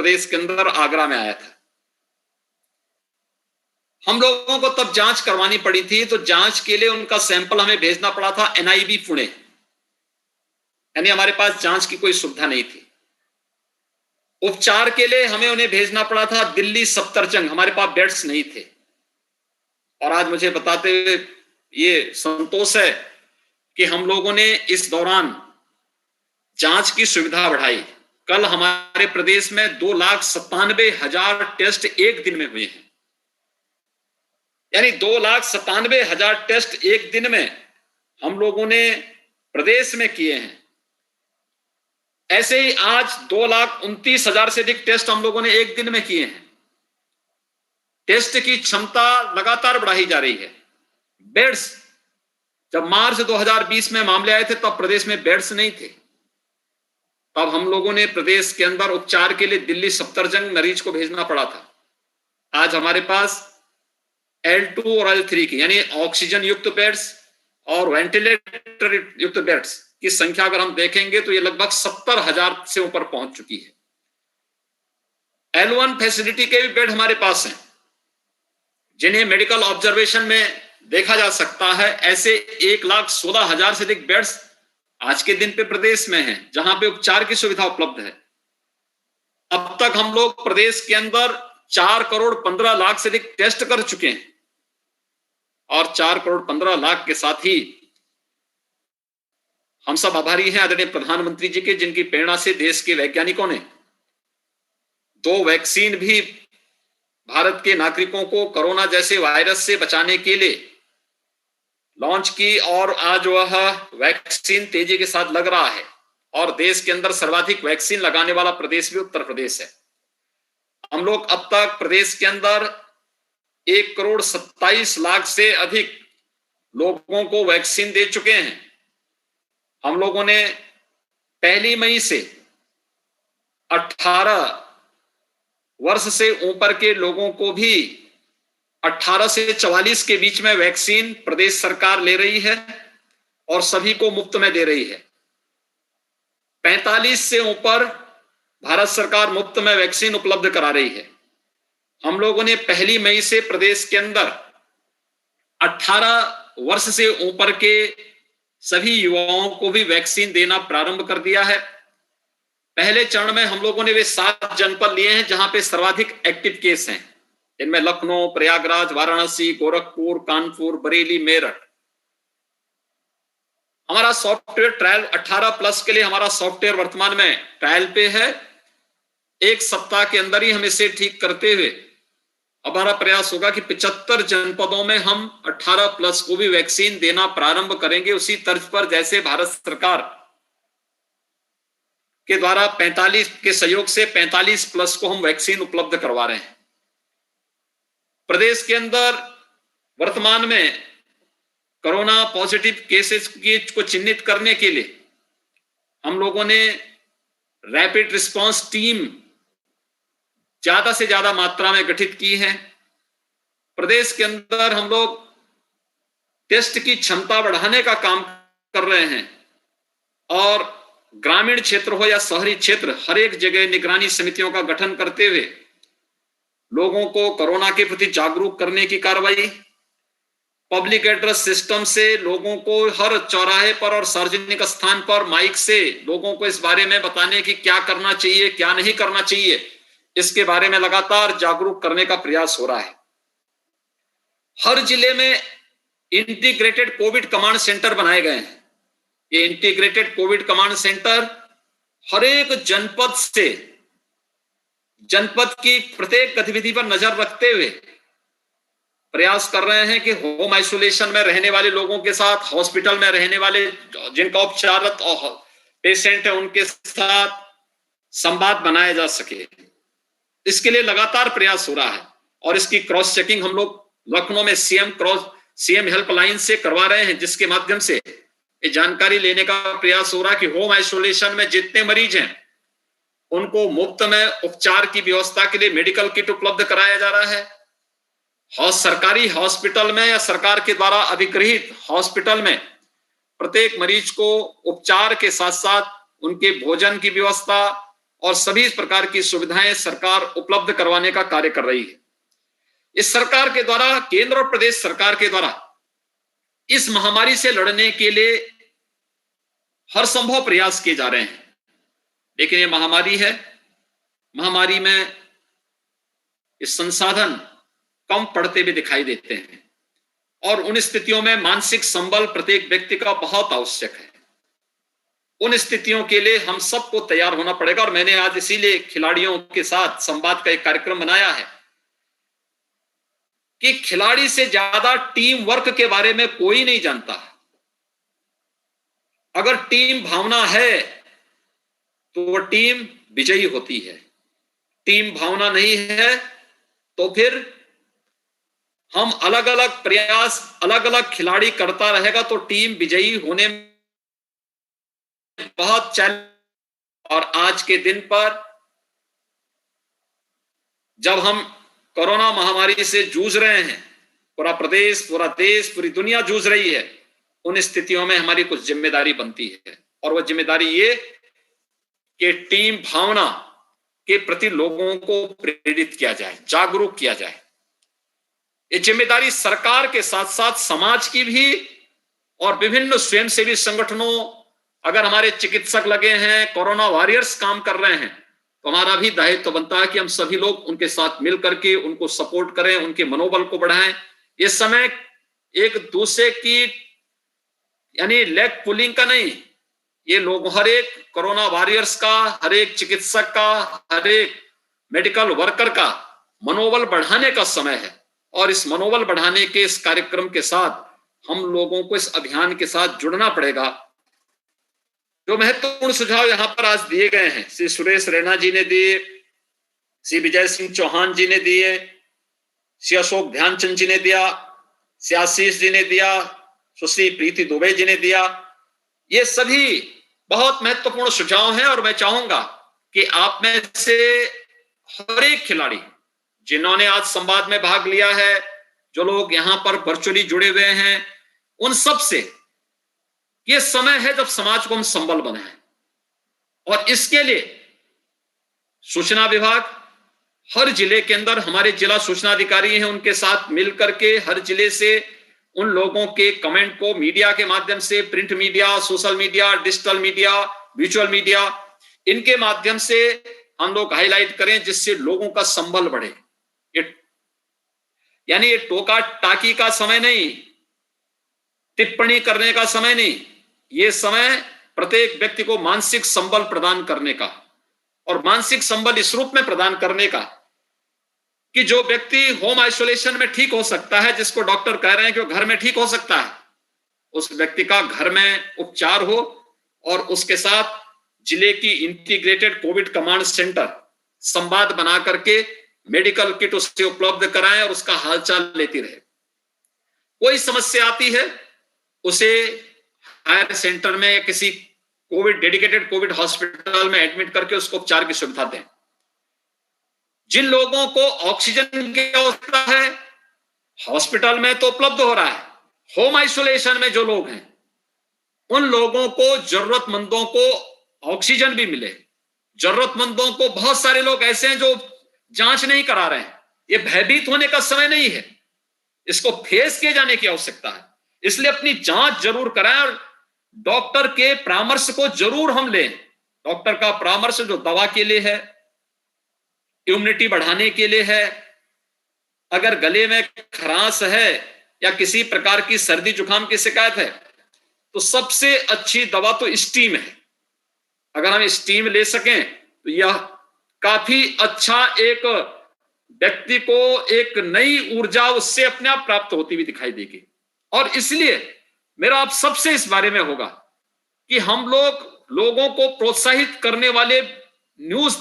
प्रदेश के अंदर आगरा में आया था। हम लोगों को तब जांच करवानी पड़ी थी, तो जांच के लिए उनका सैंपल हमें भेजना पड़ा था NIB पुणे, यानी हमारे पास जांच की कोई सुविधा नहीं थी। उपचार के लिए हमें उन्हें भेजना पड़ा था दिल्ली सफदरजंग, हमारे पास बेड्स नहीं थे। और आज मुझे बताते हुए ये संतोष है कि हम लोगों ने इस दौरान जांच की सुविधा बढ़ाई। कल हमारे प्रदेश में 2,97,000 टेस्ट एक दिन में हुए हैं, यानी 2,97,000 टेस्ट एक दिन में हम लोगों ने प्रदेश में किए हैं। ऐसे ही आज 2,29,000 से अधिक टेस्ट हम लोगों ने एक दिन में किए हैं। टेस्ट की क्षमता लगातार बढ़ाई जा रही है। बेड्स, जब मार्च 2020 में मामले आए थे तब प्रदेश में बेड्स नहीं थे, तब हम लोगों ने प्रदेश के अंदर उपचार के लिए दिल्ली सफदरजंग मरीज को भेजना पड़ा था। आज हमारे पास L2 और L3 की, यानी ऑक्सीजन युक्त बेड्स और वेंटिलेटर युक्त बेड्स की संख्या अगर हम देखेंगे तो ये लगभग 70,000 से ऊपर पहुंच चुकी है। L1 फैसिलिटी के भी बेड हमारे पास हैं, जिन्हें मेडिकल ऑब्जर्वेशन में देखा जा सकता है। ऐसे 1,16,000 से अधिक बेड्स आज के दिन पे प्रदेश में हैं, जहां पे उपचार की सुविधा उपलब्ध है। अब तक हम लोग प्रदेश के अंदर 4,15,00,000 से अधिक टेस्ट कर चुके हैं, और 4,15,00,000 के साथ ही हम सब आभारी हैं आदरणीय प्रधानमंत्री जी के, जिनकी प्रेरणा से देश के वैज्ञानिकों ने 2 वैक्सीन भी भारत के नागरिकों को कोरोना जैसे वायरस से बचाने के लिए लॉन्च की, और आज वह वैक्सीन तेजी के साथ लग रहा है। और देश के अंदर सर्वाधिक वैक्सीन लगाने वाला प्रदेश भी उत्तर प्रदेश है। हम लोग अब तक प्रदेश के अंदर 1,27,00,000 से अधिक लोगों को वैक्सीन दे चुके हैं। हम लोगों ने 1 मई से 18 वर्ष से ऊपर के लोगों को भी 18 से 44 के बीच में वैक्सीन प्रदेश सरकार ले रही है और सभी को मुफ्त में दे रही है। 45 से ऊपर भारत सरकार मुफ्त में वैक्सीन उपलब्ध करा रही है। हम लोगों ने 1 मई से प्रदेश के अंदर 18 वर्ष से ऊपर के सभी युवाओं को भी वैक्सीन देना प्रारंभ कर दिया है। पहले चरण में हम लोगों ने वे 7 जनपद लिए हैं जहां पे सर्वाधिक एक्टिव केस हैं, इनमें लखनऊ, प्रयागराज, वाराणसी, गोरखपुर, कानपुर, बरेली, मेरठ। हमारा सॉफ्टवेयर ट्रायल 18+ के लिए हमारा सॉफ्टवेयर वर्तमान में ट्रायल पे है। 1 सप्ताह के अंदर ही हम इसे ठीक करते हुए हमारा प्रयास होगा कि 75 जनपदों में हम 18+ को भी वैक्सीन देना प्रारंभ करेंगे, उसी तर्ज पर जैसे भारत सरकार के द्वारा 45 के सहयोग से 45+ को हम वैक्सीन उपलब्ध करवा रहे हैं। प्रदेश के अंदर वर्तमान में कोरोना पॉजिटिव केसेस को चिन्हित करने के लिए हम लोगों ने रैपिड रिस्पांस टीम ज्यादा से ज्यादा मात्रा में गठित की है। प्रदेश के अंदर हम लोग टेस्ट की क्षमता बढ़ाने का काम कर रहे हैं, और ग्रामीण क्षेत्र हो या शहरी क्षेत्र, हर एक जगह निगरानी समितियों का गठन करते हुए लोगों को कोरोना के प्रति जागरूक करने की कार्रवाई, पब्लिक एड्रेस सिस्टम से लोगों को हर चौराहे पर और सार्वजनिक स्थान पर माइक से लोगों को इस बारे में बताने की क्या करना चाहिए, क्या नहीं करना चाहिए, इसके बारे में लगातार जागरूक करने का प्रयास हो रहा है। हर जिले में इंटीग्रेटेड कोविड कमांड सेंटर बनाए गए हैं। ये इंटीग्रेटेड कोविड कमांड सेंटर हर एक जनपद से जनपद की प्रत्येक गतिविधि पर नजर रखते हुए प्रयास कर रहे हैं कि होम आइसोलेशन में रहने वाले लोगों के साथ, हॉस्पिटल में रहने वाले जिनका उपचाररत पेशेंट है, उनके साथ संवाद बनाया जा सके। इसके लिए लगातार प्रयास हो रहा है, और इसकी क्रॉस चेकिंग हम लोग लखनऊ में सीएम हेल्पलाइन से करवा रहे हैं, जिसके माध्यम से ये जानकारी लेने का प्रयास हो रहा है कि होम आइसोलेशन में जितने मरीज हैं उनको मुफ्त में उपचार की व्यवस्था के लिए मेडिकल किट उपलब्ध कराया जा रहा है। सरकारी हॉस्पिटल में या सरकार के द्वारा अधिकृत हॉस्पिटल में प्रत्येक मरीज को उपचार के साथ साथ उनके भोजन की व्यवस्था और सभी प्रकार की सुविधाएं सरकार उपलब्ध करवाने का कार्य कर रही है। इस सरकार के द्वारा, केंद्र और प्रदेश सरकार के द्वारा इस महामारी से लड़ने के लिए हर संभव प्रयास किए जा रहे हैं। लेकिन ये महामारी है, महामारी में ये संसाधन कम पड़ते हुए दिखाई देते हैं और उन स्थितियों में मानसिक संबल प्रत्येक व्यक्ति का बहुत आवश्यक है। उन स्थितियों के लिए हम सबको तैयार होना पड़ेगा और मैंने आज इसीलिए खिलाड़ियों के साथ संवाद का एक कार्यक्रम बनाया है कि खिलाड़ी से ज्यादा टीम वर्क के बारे में कोई नहीं जानता। अगर टीम भावना है तो वो टीम विजयी होती है, टीम भावना नहीं है तो फिर हम अलग अलग प्रयास, अलग अलग खिलाड़ी करता रहेगा तो टीम विजयी होने में बहुत चैलेंज। और आज के दिन पर जब हम कोरोना महामारी से जूझ रहे हैं, पूरा प्रदेश, पूरा देश, पूरी दुनिया जूझ रही है, उन स्थितियों में हमारी कुछ जिम्मेदारी बनती है और वह जिम्मेदारी ये कि टीम भावना के प्रति लोगों को प्रेरित किया जाए, जागरूक किया जाए। ये जिम्मेदारी सरकार के साथ साथ समाज की भी और विभिन्न स्वयंसेवी संगठनों, अगर हमारे चिकित्सक लगे हैं, कोरोना वॉरियर्स काम कर रहे हैं, तो हमारा भी दायित्व बनता है कि हम सभी लोग उनके साथ मिल करके उनको सपोर्ट करें, उनके मनोबल को बढ़ाएं। इस समय एक दूसरे की यानी लेग पुलिंग का नहीं, ये लोग, हर एक कोरोना वॉरियर्स का, हर एक चिकित्सक का, हर एक मेडिकल वर्कर का मनोबल बढ़ाने का समय है और इस मनोबल बढ़ाने के इस कार्यक्रम के साथ हम लोगों को इस अभियान के साथ जुड़ना पड़ेगा। जो महत्वपूर्ण सुझाव यहां पर आज दिए गए हैं, श्री सुरेश रैना जी ने दिए, श्री विजय सिंह चौहान जी ने दिए, श्री अशोक ध्यानचंद जी ने दिया, श्री आशीष जी ने दिया, सुश्री प्रीति दुबे जी ने दिया, ये सभी बहुत महत्वपूर्ण सुझाव हैं और मैं चाहूंगा कि आप में से हर एक खिलाड़ी जिन्होंने आज संवाद में भाग लिया है, जो लोग यहां पर वर्चुअली जुड़े हुए हैं, उन सब से ये समय है जब समाज को हम संबल बनाएं और इसके लिए सूचना विभाग, हर जिले के अंदर हमारे जिला सूचना अधिकारी हैं, उनके साथ मिलकर के हर जिले से उन लोगों के कमेंट को मीडिया के माध्यम से, print media, social media, digital media, visual media, इनके माध्यम से हम लोग हाईलाइट करें जिससे लोगों का संबल बढ़े। यानी ये टोका टाकी का समय नहीं, टिप्पणी करने का समय नहीं, ये समय प्रत्येक व्यक्ति को मानसिक संबल प्रदान करने का और मानसिक संबल इस रूप में प्रदान करने का कि जो व्यक्ति होम आइसोलेशन में ठीक हो सकता है, जिसको डॉक्टर कह रहे हैं कि वो घर में ठीक हो सकता है, उस व्यक्ति का घर में उपचार हो और उसके साथ जिले की इंटीग्रेटेड कोविड कमांड सेंटर संवाद बना करके मेडिकल किट उससे उपलब्ध कराएं और उसका हालचाल लेती रहे। कोई समस्या आती है उसे हायर सेंटर में या किसी कोविड डेडिकेटेड कोविड हॉस्पिटल में एडमिट करके उसको उपचार की सुविधा दें। जिन लोगों को ऑक्सीजन की आवश्यकता है हॉस्पिटल में तो उपलब्ध हो रहा है, होम आइसोलेशन में जो लोग हैं उन लोगों को, जरूरतमंदों को ऑक्सीजन भी मिले। जरूरतमंदों को, बहुत सारे लोग ऐसे हैं जो जांच नहीं करा रहे हैं। ये भयभीत होने का समय नहीं है, इसको फेस किए जाने की आवश्यकता है। इसलिए अपनी जांच जरूर कराएं और डॉक्टर के परामर्श को जरूर हम लें। डॉक्टर का परामर्श जो दवा के लिए है, इम्यूनिटी बढ़ाने के लिए है, अगर गले में खरांश है या किसी प्रकार की सर्दी जुकाम की शिकायत है तो सबसे अच्छी दवा तो स्टीम है। अगर हम स्टीम ले सकें तो यह काफी अच्छा, एक व्यक्ति को एक नई ऊर्जा उससे अपने आप प्राप्त होती हुई दिखाई देगी। और इसलिए मेरा आप सबसे इस बारे में होगा कि हम लोगों को प्रोत्साहित करने वाले न्यूज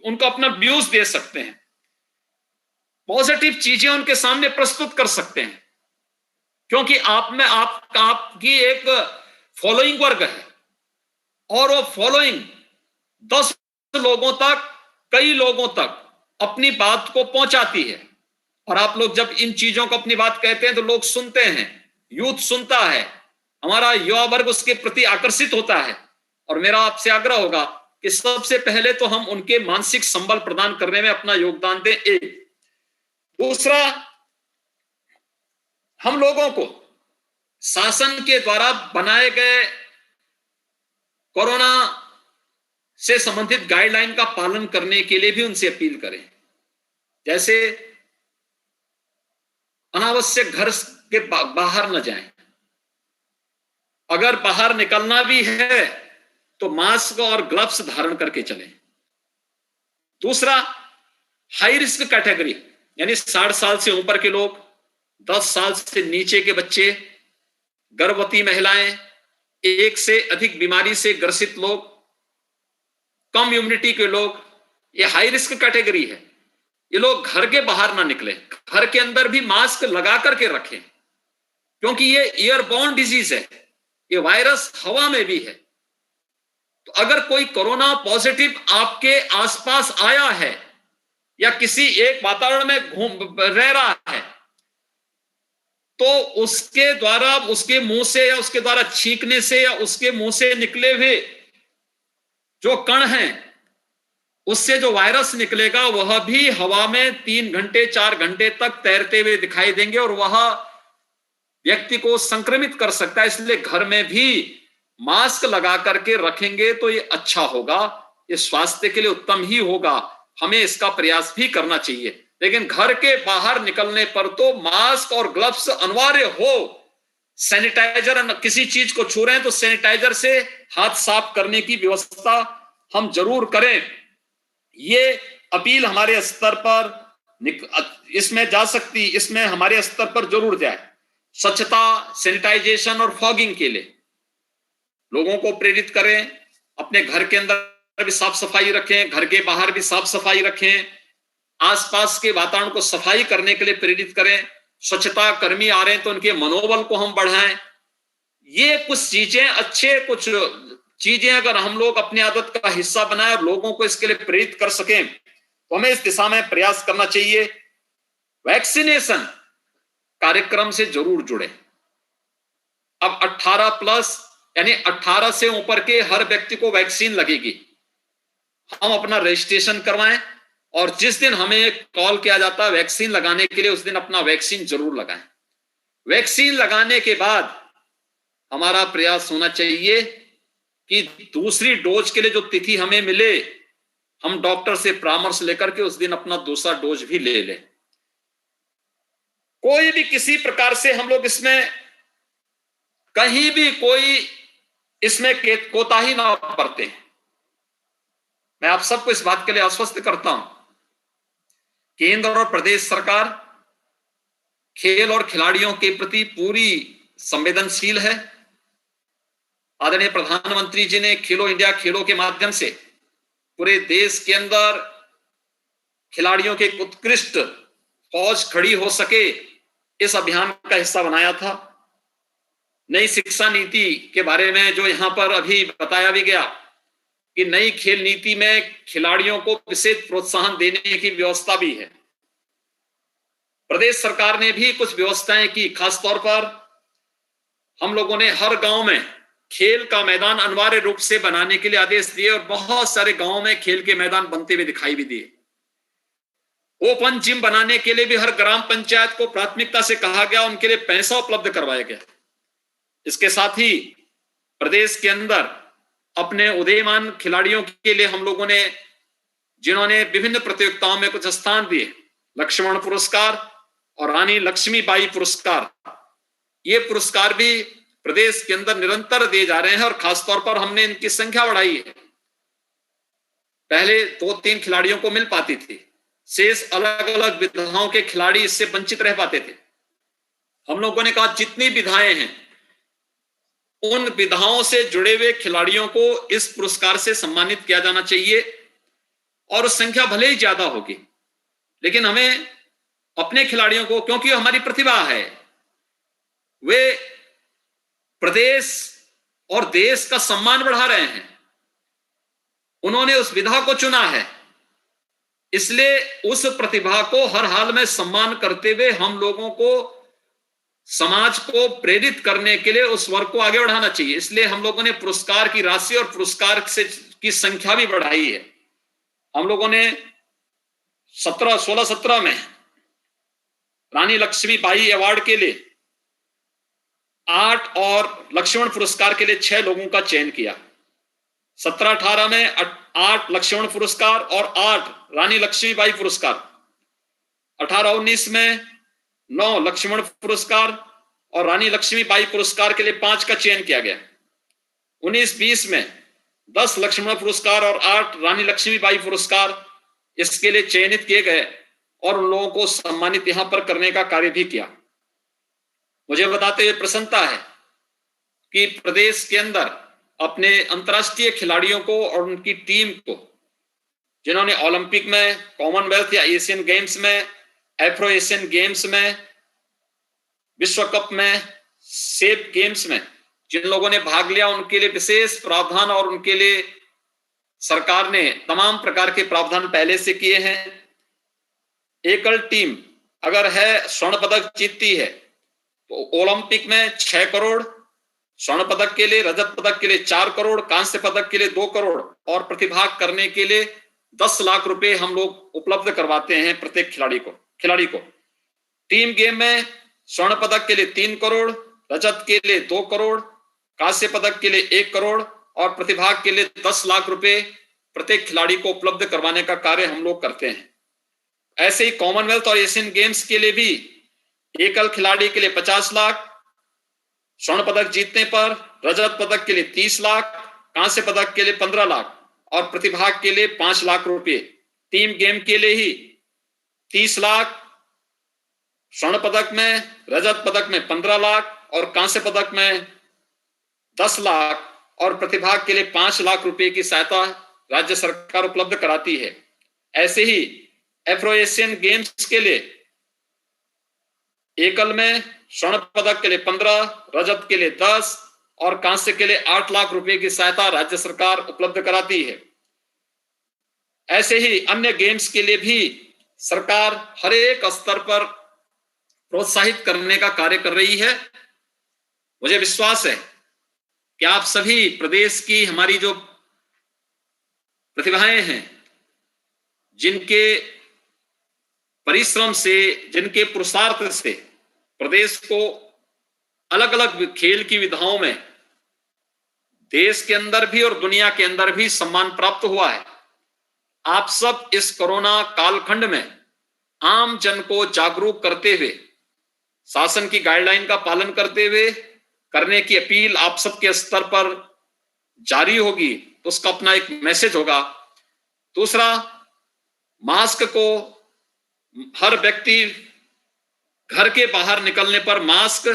उनको अपना व्यूज दे सकते हैं, पॉजिटिव चीजें उनके सामने प्रस्तुत कर सकते हैं, क्योंकि आप में आपकी एक फॉलोइंग वर्ग है और वो फॉलोइंग 10 लोगों तक, कई लोगों तक अपनी बात को पहुंचाती है। और आप लोग जब इन चीजों को अपनी बात कहते हैं तो लोग सुनते हैं, यूथ सुनता है, हमारा युवा वर्ग उसके प्रति आकर्षित होता है। और मेरा आपसे आग्रह होगा कि सबसे पहले तो हम उनके मानसिक संबल प्रदान करने में अपना योगदान दें। एक दूसरा, हम लोगों को शासन के द्वारा बनाए गए कोरोना से संबंधित गाइडलाइन का पालन करने के लिए भी उनसे अपील करें। जैसे अनावश्यक घर के बाहर न जाएं, अगर बाहर निकलना भी है तो मास्क और ग्लव्स धारण करके चलें। दूसरा, हाई रिस्क कैटेगरी यानी 60 साल से ऊपर के लोग, 10 साल से नीचे के बच्चे, गर्भवती महिलाएं, एक से अधिक बीमारी से ग्रसित लोग, कम इम्यूनिटी के लोग, ये हाई रिस्क कैटेगरी है। ये लोग घर के बाहर ना निकले, घर के अंदर भी मास्क लगा करके रखें, क्योंकि ये एयरबॉर्न डिजीज है, ये वायरस हवा में भी है। तो अगर कोई कोरोना पॉजिटिव आपके आसपास आया है या किसी एक वातावरण में रह रहा है, तो उसके द्वारा, उसके मुंह से या उसके द्वारा छींकने से या उसके मुंह से निकले हुए जो कण हैं, उससे जो वायरस निकलेगा वह भी हवा में 3 घंटे 4 घंटे तक तैरते हुए दिखाई देंगे और वह व्यक्ति को संक्रमित कर सकता है। इसलिए घर में भी मास्क लगा करके रखेंगे तो ये अच्छा होगा, ये स्वास्थ्य के लिए उत्तम ही होगा। हमें इसका प्रयास भी करना चाहिए, लेकिन घर के बाहर निकलने पर तो मास्क और ग्लव्स अनिवार्य हो। सैनिटाइजर, किसी चीज को छू रहे हैं तो सैनिटाइजर से हाथ साफ करने की व्यवस्था हम जरूर करें। ये अपील हमारे स्तर पर इसमें जा सकती, इसमें हमारे स्तर पर जरूर जाए। स्वच्छता, सैनिटाइजेशन और फॉगिंग के लिए लोगों को प्रेरित करें। अपने घर के अंदर भी साफ सफाई रखें, घर के बाहर भी साफ सफाई रखें, आसपास के वातावरण को सफाई करने के लिए प्रेरित करें। स्वच्छता कर्मी आ रहे हैं तो उनके मनोबल को हम बढ़ाएं। ये कुछ चीजें, अच्छे कुछ चीजें अगर हम लोग अपनी आदत का हिस्सा बनाएं और लोगों को इसके लिए प्रेरित कर सकें तो हमें इस दिशा में प्रयास करना चाहिए। वैक्सीनेशन कार्यक्रम से जरूर जुड़े। अब 18+ यानी 18 से ऊपर के हर व्यक्ति को वैक्सीन लगेगी। हम अपना रजिस्ट्रेशन करवाएं और जिस दिन हमें कॉल किया जाता है वैक्सीन लगाने के लिए, उस दिन अपना वैक्सीन जरूर लगाएं। वैक्सीन लगाने के बाद हमारा प्रयास होना चाहिए कि दूसरी डोज के लिए जो तिथि हमें मिले, हम डॉक्टर से परामर्श लेकर के उस दिन अपना दूसरा डोज भी ले लें। कोई भी किसी प्रकार से हम लोग इसमें कहीं भी कोई इसमें कोताही ना बरते। मैं आप सबको इस बात के लिए आश्वस्त करता हूं, केंद्र और प्रदेश सरकार खेल और खिलाड़ियों के प्रति पूरी संवेदनशील है। आदरणीय प्रधानमंत्री जी ने खेलो इंडिया खेलों के माध्यम से पूरे देश के अंदर खिलाड़ियों के उत्कृष्ट फौज खड़ी हो सके, इस अभियान का हिस्सा बनाया था। नई शिक्षा नीति के बारे में जो यहां पर अभी बताया भी गया कि नई खेल नीति में खिलाड़ियों को विशेष प्रोत्साहन देने की व्यवस्था भी है। प्रदेश सरकार ने भी कुछ व्यवस्थाएं की। खासतौर पर हम लोगों ने हर गांव में खेल का मैदान अनिवार्य रूप से बनाने के लिए आदेश दिए और बहुत सारे गांवों में खेल के मैदान बनते हुए दिखाई भी दिए। ओपन जिम बनाने के लिए भी हर ग्राम पंचायत को प्राथमिकता से कहा गया, उनके लिए पैसा उपलब्ध करवाया गया। इसके साथ ही प्रदेश के अंदर अपने उदीयमान खिलाड़ियों के लिए हम लोगों ने, जिन्होंने विभिन्न प्रतियोगिताओं में कुछ स्थान दिए, लक्ष्मण पुरस्कार और रानी लक्ष्मीबाई पुरस्कार, ये पुरस्कार भी प्रदेश के अंदर निरंतर दिए जा रहे हैं और खासतौर पर हमने इनकी संख्या बढ़ाई है। पहले 2-3 खिलाड़ियों को मिल पाती थी, शेष अलग अलग विधाओं के खिलाड़ी इससे वंचित रह पाते थे। हम लोगों ने कहा जितनी विधाएं हैं उन विधाओं से जुड़े हुए खिलाड़ियों को इस पुरस्कार से सम्मानित किया जाना चाहिए और संख्या भले ही ज्यादा होगी, लेकिन हमें अपने खिलाड़ियों को, क्योंकि हमारी प्रतिभा है, वे प्रदेश और देश का सम्मान बढ़ा रहे हैं, उन्होंने उस विधा को चुना है, इसलिए उस प्रतिभा को हर हाल में सम्मान करते हुए हम लोगों को समाज को प्रेरित करने के लिए उस वर्ग को आगे बढ़ाना चाहिए। इसलिए हम लोगों ने पुरस्कार की राशि और पुरस्कार से की संख्या भी बढ़ाई है। हम लोगों ने 16-17 में रानी लक्ष्मीबाई अवार्ड के लिए 8 और लक्ष्मण पुरस्कार के लिए 6 लोगों का चयन किया। 17-18 में 8 लक्ष्मण पुरस्कार और 8 रानी लक्ष्मीबाई पुरस्कार। 18-19 में 9 लक्ष्मण पुरस्कार और रानी लक्ष्मीबाई पुरस्कार के लिए 5 का चयन किया गया। 19-20 में 10 लक्ष्मण पुरस्कार और 8 रानी लक्ष्मीबाई पुरस्कार इसके लिए चयनित किए गए और उन लोगों को सम्मानित यहां पर करने का कार्य भी किया। मुझे बताते हुए प्रसन्नता है कि प्रदेश के अंदर अपने अंतर्राष्ट्रीय खिलाड़ियों को और उनकी टीम को, जिन्होंने ओलंपिक में, कॉमनवेल्थ या एशियन गेम्स में, एफ्रो एशियन गेम्स में, विश्व कप में, सेफ गेम्स में जिन लोगों ने भाग लिया, उनके लिए विशेष प्रावधान और उनके लिए सरकार ने तमाम प्रकार के प्रावधान पहले से किए हैं। एकल टीम अगर है स्वर्ण पदक जीतती है तो ओलंपिक में 6 करोड़, स्वर्ण पदक के लिए, रजत पदक के लिए 4 करोड़, कांस्य पदक के लिए 2 करोड़ और प्रतिभाग करने के लिए 10 लाख रुपए हम लोग उपलब्ध करवाते हैं प्रत्येक खिलाड़ी को। टीम गेम में स्वर्ण पदक के लिए 3 करोड़, रजत के लिए 2 करोड़, कांस्य पदक के लिए 1 करोड़ और प्रतिभाग के लिए 10 लाख रुपए प्रत्येक खिलाड़ी को उपलब्ध करवाने का कार्य हम लोग करते हैं। ऐसे ही कॉमनवेल्थ और एशियन गेम्स के लिए भी एकल खिलाड़ी के लिए 50 लाख, स्वर्ण पदक जीतने पर रजत पदक के लिए 30 लाख, कांस्य पदक के लिए 15 लाख और प्रतिभाग के लिए 5 लाख रुपए। टीम गेम के लिए ही 30 लाख, स्वर्ण पदक में, रजत पदक में 15 लाख और कांस्य पदक में 10 लाख और प्रतिभाग के लिए 5 लाख रुपए की सहायता राज्य सरकार उपलब्ध कराती है। ऐसे ही एफ्रो एशियन गेम्स के लिए एकल में स्वर्ण पदक के लिए 15, रजत के लिए 10 और कांस्य के लिए 8 लाख रुपए की सहायता राज्य सरकार उपलब्ध कराती है। ऐसे ही अन्य गेम्स के लिए भी सरकार हर एक स्तर पर प्रोत्साहित करने का कार्य कर रही है। मुझे विश्वास है कि आप सभी प्रदेश की हमारी जो प्रतिभाएं हैं, जिनके परिश्रम से, जिनके पुरुषार्थ से प्रदेश को अलग अलग खेल की विधाओं में देश के अंदर भी और दुनिया के अंदर भी सम्मान प्राप्त हुआ है। आप सब इस कोरोना कालखंड में आम जन को जागरूक करते हुए, शासन की गाइडलाइन का पालन करते हुए करने की अपील आप सबके स्तर पर जारी होगी, तो उसका अपना एक मैसेज होगा। दूसरा, मास्क को हर व्यक्ति घर के बाहर निकलने पर मास्क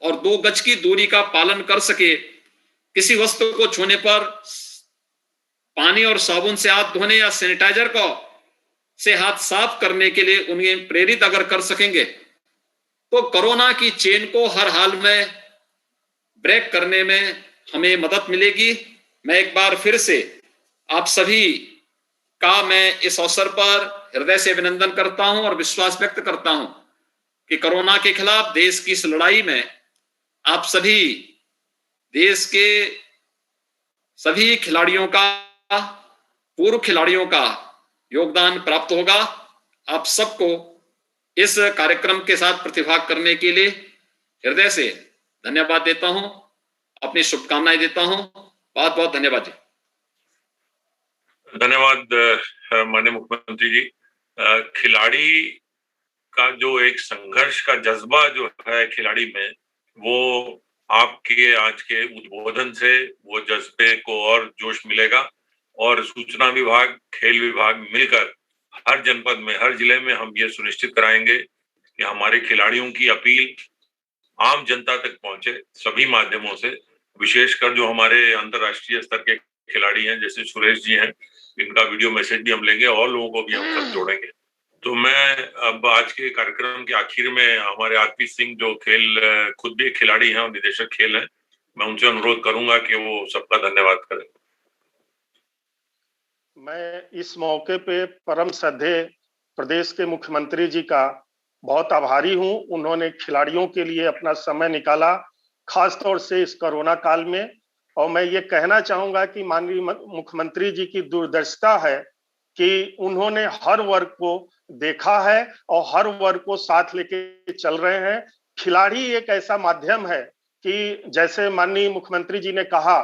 और 2 गज की दूरी का पालन कर सके। किसी वस्तु को छूने पर पानी और साबुन से हाथ धोने या सैनिटाइजर को से हाथ साफ करने के लिए उन्हें प्रेरित अगर कर सकेंगे तो कोरोना की चेन को हर हाल में ब्रेक करने में हमें मदद मिलेगी। मैं एक बार फिर से आप सभी का मैं इस अवसर पर हृदय से अभिनंदन करता हूं और विश्वास व्यक्त करता हूं कि कोरोना के खिलाफ देश की इस लड़ाई में आप सभी देश के सभी खिलाड़ियों का, पूर्व खिलाड़ियों का योगदान प्राप्त होगा। आप सबको इस कार्यक्रम के साथ प्रतिभाग करने के लिए हृदय से धन्यवाद देता हूं, अपनी शुभकामनाएं देता हूं। बहुत बहुत धन्यवाद जी। धन्यवाद माननीय मुख्यमंत्री जी। खिलाड़ी का जो एक संघर्ष का जज्बा जो है खिलाड़ी में, वो आपके आज के उद्बोधन से वो जज्बे को और जोश मिलेगा और सूचना विभाग, खेल विभाग मिलकर हर जनपद में, हर जिले में हम ये सुनिश्चित कराएंगे कि हमारे खिलाड़ियों की अपील आम जनता तक पहुंचे सभी माध्यमों से। विशेषकर जो हमारे अंतर्राष्ट्रीय स्तर के खिलाड़ी हैं, जैसे सुरेश जी हैं, इनका वीडियो मैसेज भी हम लेंगे और लोगों को भी हम सब जोड़ेंगे। तो मैं अब आज के कार्यक्रम के आखिर में हमारे आरपी सिंह जो खुद भी खिलाड़ी हैं और निदेशक खेल हैं, मैं उनसे अनुरोध करूंगा कि वो सबका धन्यवाद करें। मैं इस मौके पे परम श्रद्धेय प्रदेश के मुख्यमंत्री जी का बहुत आभारी हूं। उन्होंने खिलाड़ियों के लिए अपना समय निकाला, खास तौर से इस कोरोना काल में। और मैं ये कहना चाहूंगा कि माननीय मुख्यमंत्री जी की दूरदर्शिता है कि उन्होंने हर वर्ग को देखा है और हर वर्ग को साथ लेके चल रहे हैं। खिलाड़ी एक ऐसा माध्यम है कि जैसे माननीय मुख्यमंत्री जी ने कहा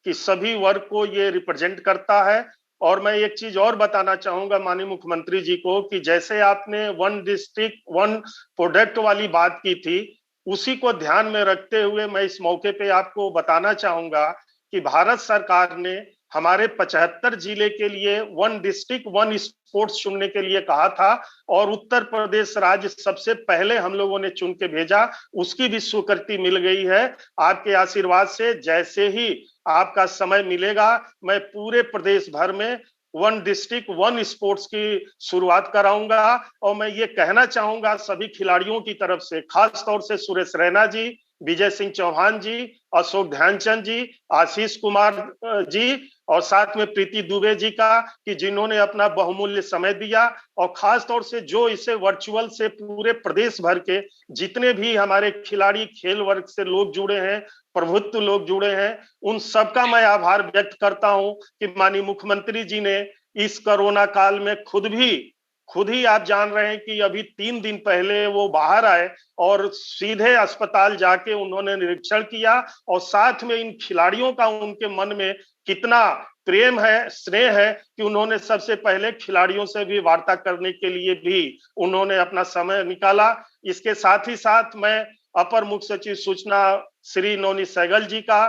कि सभी वर्ग को ये रिप्रेजेंट करता है। और मैं एक चीज और बताना चाहूंगा माननीय मुख्यमंत्री जी को कि जैसे आपने वन डिस्ट्रिक्ट वन प्रोडक्ट वाली बात की थी, उसी को ध्यान में रखते हुए मैं इस मौके पे आपको बताना चाहूंगा कि भारत सरकार ने हमारे 75 जिले के लिए वन डिस्ट्रिक्ट वन स्पोर्ट्स चुनने के लिए कहा था और उत्तर प्रदेश राज्य सबसे पहले हम लोगों ने चुन के भेजा। उसकी भी स्वीकृति मिल गई है आपके आशीर्वाद से। जैसे ही आपका समय मिलेगा, मैं पूरे प्रदेश भर में वन डिस्ट्रिक्ट वन स्पोर्ट्स की शुरुआत कराऊंगा। और मैं ये कहना चाहूंगा सभी खिलाड़ियों की तरफ से, खास तौर से सुरेश रैना जी, विजय सिंह चौहान जी, अशोक ध्यानचंद जी, आशीष कुमार जी और साथ में प्रीति दुबे जी का, कि जिन्होंने अपना बहुमूल्य समय दिया। और खास तौर से जो इसे वर्चुअल से पूरे प्रदेश भर के जितने भी हमारे खिलाड़ी, खेल वर्ग से लोग जुड़े हैं, प्रभुत्व लोग जुड़े हैं, उन सबका मैं आभार व्यक्त करता हूं कि माननीय मुख्यमंत्री जी ने इस कोरोना काल में खुद ही आप जान रहे हैं कि अभी 3 दिन पहले वो बाहर आए और सीधे अस्पताल जाके उन्होंने निरीक्षण किया। और साथ में इन खिलाड़ियों का उनके मन में कितना प्रेम है, स्नेह है कि उन्होंने सबसे पहले खिलाड़ियों से भी वार्ता करने के लिए भी उन्होंने अपना समय निकाला। इसके साथ ही साथ मैं अपर मुख्य सचिव सूचना श्री नवनीत सहगल जी का,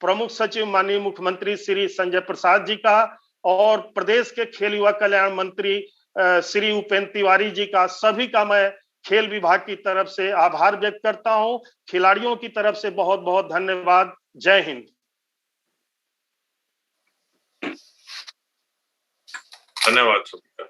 प्रमुख सचिव माननीय मुख्यमंत्री श्री संजय प्रसाद जी का और प्रदेश के खेल युवा कल्याण मंत्री श्री उपेंद्र तिवारी जी का, सभी का मैं खेल विभाग की तरफ से आभार व्यक्त करता हूं। खिलाड़ियों की तरफ से बहुत बहुत धन्यवाद। जय हिंद। धन्यवाद सभी का।